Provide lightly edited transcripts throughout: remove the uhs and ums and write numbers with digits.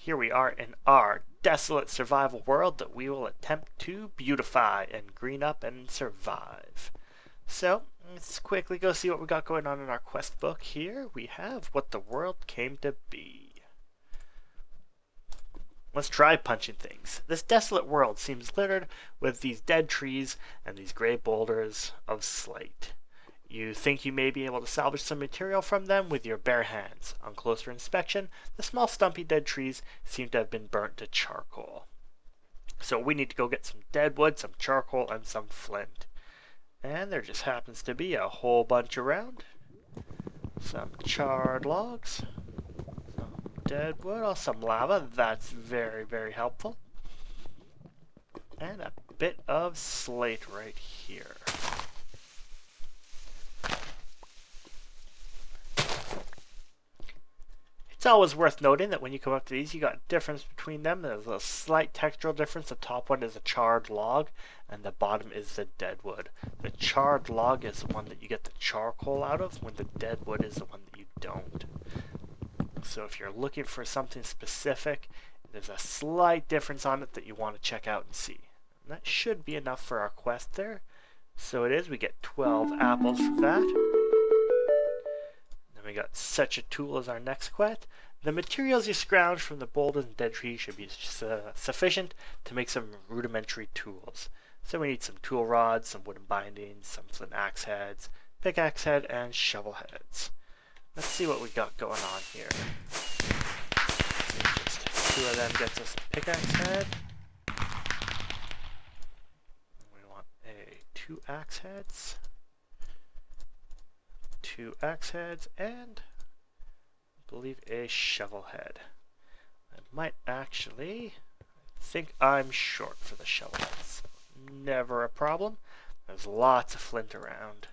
here we are in our desolate survival world that we will attempt to beautify and green up and survive. So, let's quickly go see what we got going on in our quest book here. We have what the world came to be. Let's try punching things. This desolate world seems littered with these dead trees and these gray boulders of slate. You think you may be able to salvage some material from them with your bare hands. On closer inspection, the small stumpy dead trees seem to have been burnt to charcoal. So we need to go get some dead wood, some charcoal, and some flint. And there just happens to be a whole bunch around. Some charred logs, some dead wood, some lava. That's very, very helpful. And a bit of slate right here. It's always worth noting that when you come up to these, you got a difference between them. There's a slight textural difference. The top one is a charred log, and the bottom is the dead wood. The charred log is the one that you get the charcoal out of, when the dead wood is the one that you don't. So if you're looking for something specific, there's a slight difference on it that you want to check out and see. And that should be enough for our quest there. So it is. We get 12 apples for that. We got such a tool as our next quest. The materials you scrounge from the boulders and dead trees should be sufficient to make some rudimentary tools. So we need some tool rods, some wooden bindings, some flint axe heads, pickaxe head, and shovel heads. Let's see what we got going on here. Just 2 of them gets us a pickaxe head. We want 2 axe heads. 2 axe heads, and I believe a shovel head. I might actually, I think I'm short for the shovel heads. Never a problem. There's lots of flint around.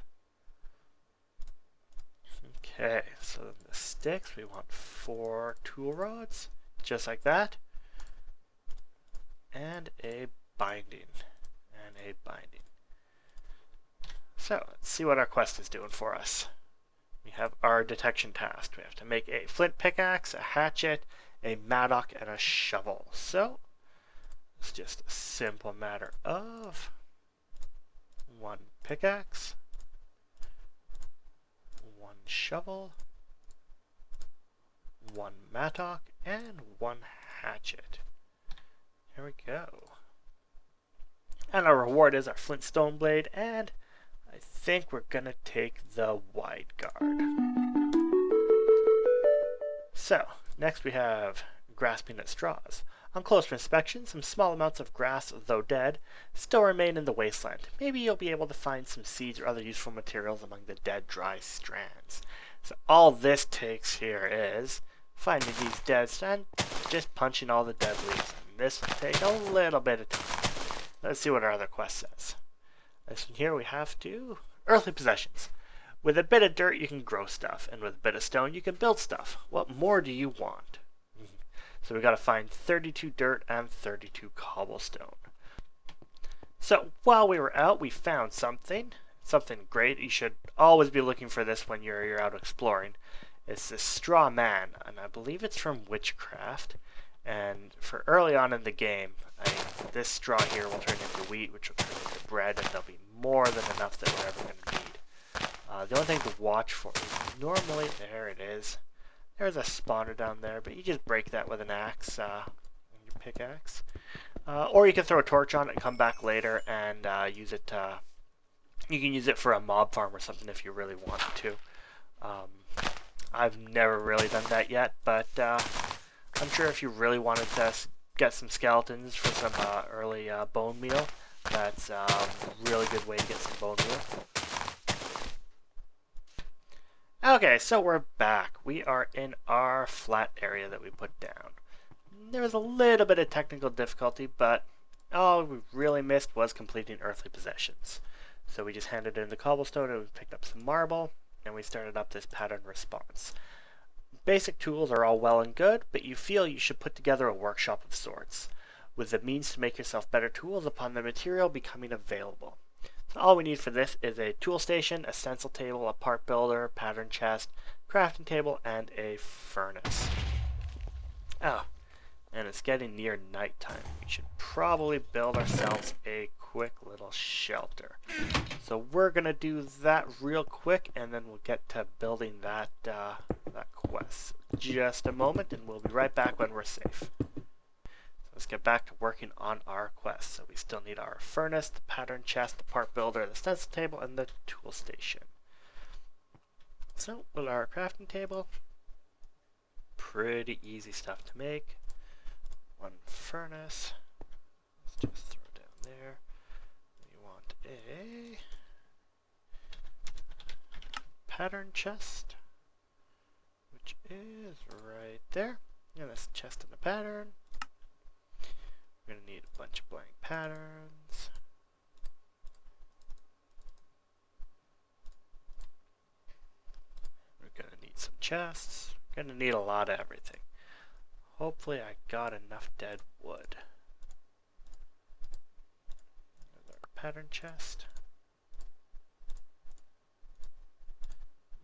Okay, so the sticks, we want 4 tool rods, just like that. And a binding. And a binding. So, let's see what our quest is doing for us. We have our detection task. We have to make a flint pickaxe, a hatchet, a mattock, and a shovel. So, it's just a simple matter of 1 pickaxe, 1 shovel, 1 mattock, and 1 hatchet. Here we go. And our reward is our flint stone blade, and I think we're going to take the wide guard. So, next we have grasping at straws. On closer inspection, some small amounts of grass, though dead, still remain in the wasteland. Maybe you'll be able to find some seeds or other useful materials among the dead, dry strands. So all this takes here is finding these dead strands, just punching all the dead leaves. And this will take a little bit of time. Let's see what our other quest says. This one here we have to earthly possessions. With a bit of dirt you can grow stuff, and with a bit of stone you can build stuff. What more do you want? So we got to find 32 dirt and 32 cobblestone. So while we were out, we found something great. You should always be looking for this when you're out exploring. It's this straw man, and I believe it's from Witchcraft. And for early on in the game, this straw here will turn into wheat, which will turn into bread, and there'll be more than enough that we're ever going to need. The only thing to watch for is normally, there it is. There's a spawner down there, but you just break that with an axe, your pickaxe. Or you can throw a torch on it and come back later and use it. You can use it for a mob farm or something if you really wanted to. I've never really done that yet, but I'm sure if you really wanted to get some skeletons for some early bone meal, that's a really good way to get some bone meal. Okay, so we're back. We are in our flat area that we put down. There was a little bit of technical difficulty, but all we really missed was completing earthly possessions. So we just handed in the cobblestone and we picked up some marble, and we started up this pattern response. Basic tools are all well and good, but you feel you should put together a workshop of sorts, with the means to make yourself better tools upon the material becoming available. So all we need for this is a tool station, a stencil table, a part builder, pattern chest, crafting table, and a furnace. Oh, it's getting near nighttime. We should probably build ourselves a quick little shelter. So we're gonna do that real quick, and then we'll get to building that quest. Just a moment, and we'll be right back when we're safe. So let's get back to working on our quest. So we still need our furnace, the pattern chest, the part builder, the stencil table, and the tool station. So with our crafting table, pretty easy stuff to make. One furnace. Let's just throw it down there. We want a pattern chest, which is right there. And this chest and a pattern. We're going to need a bunch of blank patterns. We're going to need some chests. We're going to need a lot of everything. Hopefully I got enough dead wood. There's our pattern chest.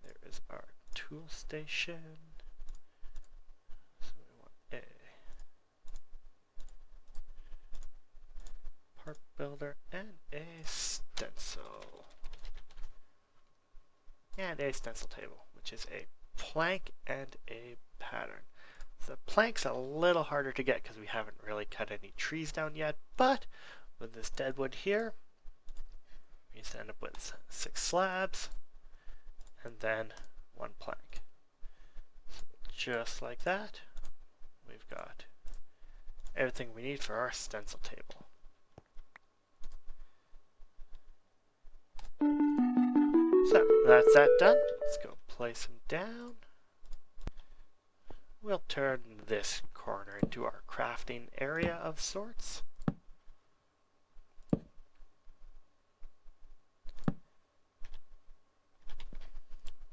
There is our tool station. So we want a part builder and a stencil. And a stencil table, which is a plank and a pattern. The plank's a little harder to get because we haven't really cut any trees down yet, but with this dead wood here, we just end up with 6 slabs and then 1 plank. So just like that, we've got everything we need for our stencil table. So that's that done. Let's go place them down. We'll turn this corner into our crafting area of sorts.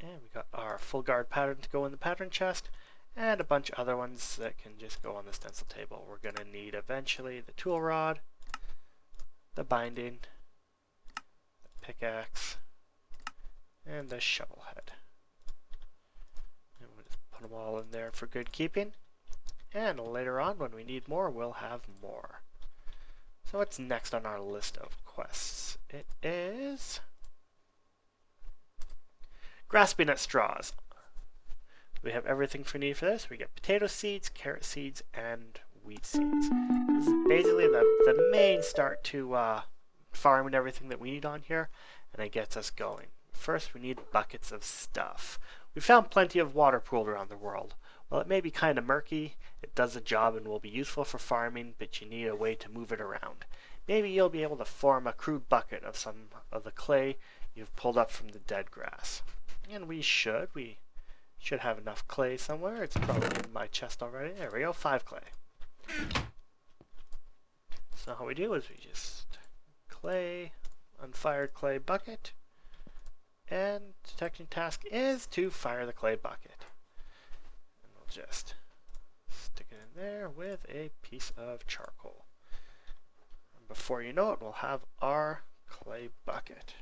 And we got our full guard pattern to go in the pattern chest, and a bunch of other ones that can just go on the stencil table. We're going to need eventually the tool rod, the binding, the pickaxe, and the shovel head. And we'll just put them all in there for good keeping. And later on, when we need more, we'll have more. So what's next on our list of quests? It is grasping at straws. We have everything we need for this. We get potato seeds, carrot seeds, and wheat seeds. This is basically the main start to farming everything that we need on here, and it gets us going. First, we need buckets of stuff. We found plenty of water pooled around the world. While it may be kind of murky, it does the job and will be useful for farming, but you need a way to move it around. Maybe you'll be able to form a crude bucket of some of the clay you've pulled up from the dead grass. And we should have enough clay somewhere. It's probably in my chest already. There we go, 5 clay. So how we do is we just clay, unfired clay bucket, and detection task is to fire the clay bucket. And we'll just stick it in there with a piece of charcoal. And before you know it, we'll have our clay bucket.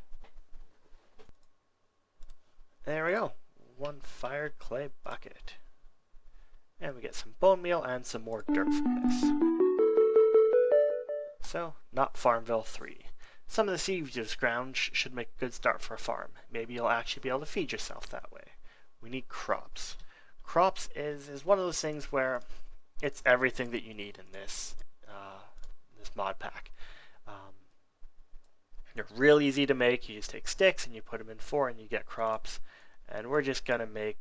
There we go, 1 fired clay bucket. And we get some bone meal and some more dirt from this. So, not Farmville 3. Some of the seeds you've scrounged should make a good start for a farm. Maybe you'll actually be able to feed yourself that way. We need crops. Crops is one of those things where it's everything that you need in this mod pack. They're real easy to make. You just take sticks and you put them in 4 and you get crops. And we're just going to make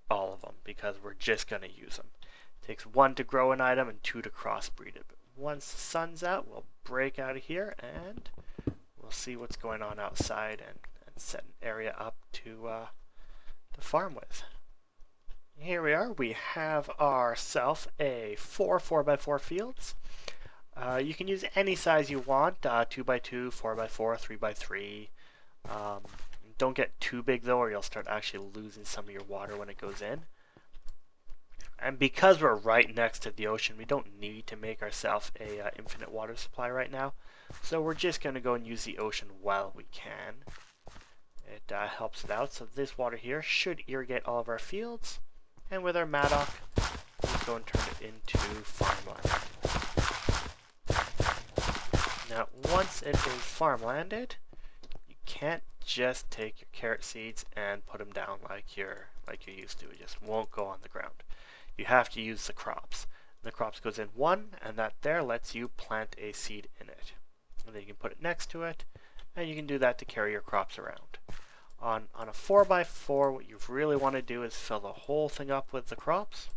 all of them because we're just going to use them. It takes 1 to grow an item and 2 to crossbreed it. But once the sun's out, we'll break out of here and we'll see what's going on outside and set an area up to farm with. Here we are. We have ourselves a 4 4x4 fields. You can use any size you want, 2x2, 4x4, 3x3. Don't get too big though, or you'll start actually losing some of your water when it goes in. And because we're right next to the ocean, we don't need to make ourselves a infinite water supply right now. So we're just going to go and use the ocean while we can. It helps it out. So this water here should irrigate all of our fields. And with our Maddock, we go and turn it into farmland. Now, once it is farmlanded, you can't just take your carrot seeds and put them down like you're used to. It just won't go on the ground. You have to use the crops. The crops goes in one, and that there lets you plant a seed in it. And then you can put it next to it, and you can do that to carry your crops around. On a 4x4, what you really want to do is fill the whole thing up with the crops.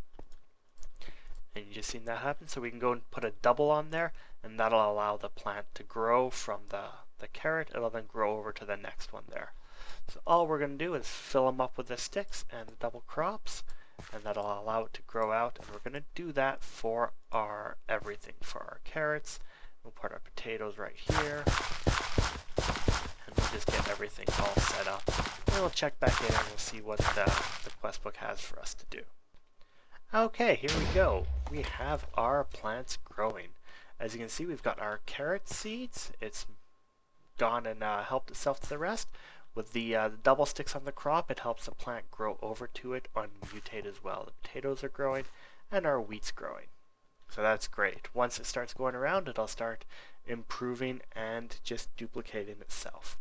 And you just seen that happen. So we can go and put a double on there, and that'll allow the plant to grow from the carrot. It'll then grow over to the next one there. So all we're going to do is fill them up with the sticks and the double crops, and that'll allow it to grow out. And we're going to do that for our everything, for our carrots. We'll put our potatoes right here, and we'll just get everything all set up. And we'll check back in and we'll see what the quest book has for us to do. Okay, here we go. We have our plants growing. As you can see, we've got our carrot seeds. It's gone and helped itself to the rest. With the double sticks on the crop, it helps the plant grow over to it and mutate as well. The potatoes are growing and our wheat's growing. So that's great. Once it starts going around, it'll start improving and just duplicating itself.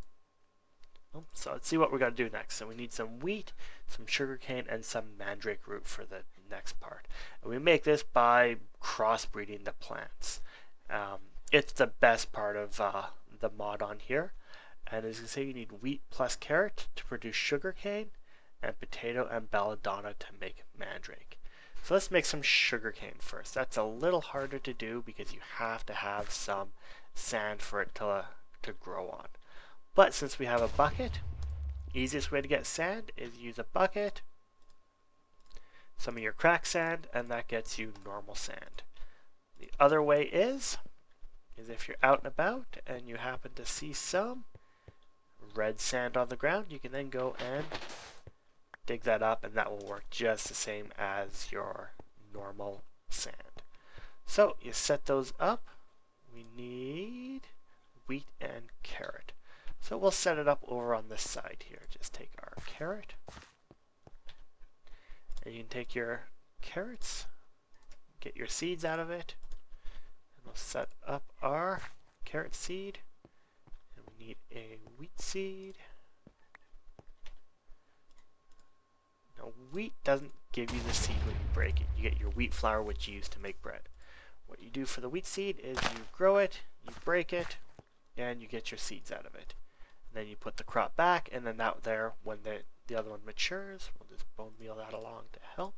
So let's see what we're going to do next. So we need some wheat, some sugarcane, and some mandrake root for the next part. And we make this by crossbreeding the plants. It's the best part of the mod on here. And as you can see, you need wheat plus carrot to produce sugarcane, and potato and belladonna to make mandrake. So let's make some sugarcane first. That's a little harder to do because you have to have some sand for it to grow on. But since we have a bucket, easiest way to get sand is use a bucket, some of your cracked sand, and that gets you normal sand. The other way is if you're out and about and you happen to see some red sand on the ground, you can then go and dig that up, and that will work just the same as your normal sand. So you set those up. We need wheat and carrot. So we'll set it up over on this side here. Just take our carrot, and you can take your carrots, get your seeds out of it, and we'll set up our carrot seed. And we need a wheat seed. Now, wheat doesn't give you the seed when you break it. You get your wheat flour, which you use to make bread. What you do for the wheat seed is you grow it, you break it, and you get your seeds out of it. And then you put the crop back, and then that there, when the other one matures, we'll just bone meal that along to help.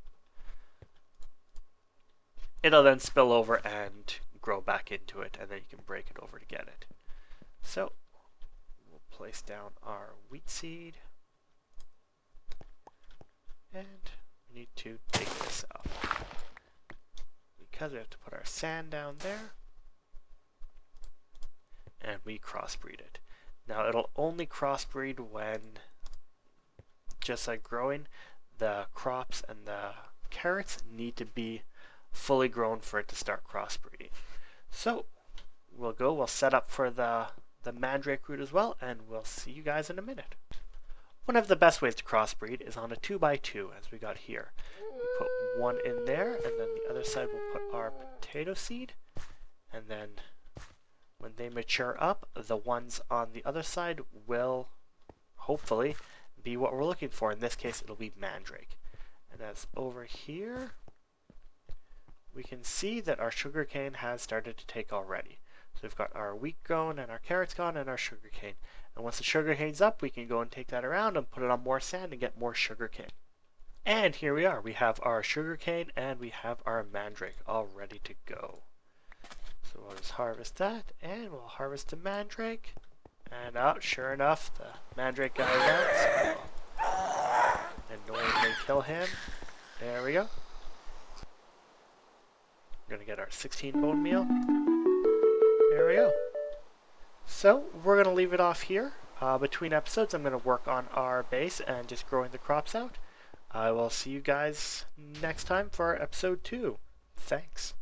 It'll then spill over and grow back into it, and then you can break it over to get it. So we'll place down our wheat seed. And we need to dig this up. Because we have to put our sand down there. And we crossbreed it. Now it'll only crossbreed when, just like growing, the crops and the carrots need to be fully grown for it to start crossbreeding. So we'll set up for the mandrake root as well, and we'll see you guys in a minute. One of the best ways to crossbreed is on a 2x2, as we got here. We put one in there, and then the other side we'll put our potato seed, and then when they mature up, the ones on the other side will hopefully be what we're looking for. In this case, it'll be mandrake. And as over here, we can see that our sugarcane has started to take already. So we've got our wheat going, and our carrots gone, and our sugarcane. And once the sugarcane's up, we can go and take that around and put it on more sand and get more sugarcane. And here we are. We have our sugarcane and we have our mandrake all ready to go. So we'll just harvest that, and we'll harvest the mandrake. And sure enough, the mandrake guy is out. So we'll annoyingly kill him. There we go. We're going to get our 16 bone meal. There we go. So we're going to leave it off here. Between episodes, I'm going to work on our base and just growing the crops out. I will see you guys next time for episode 2. Thanks.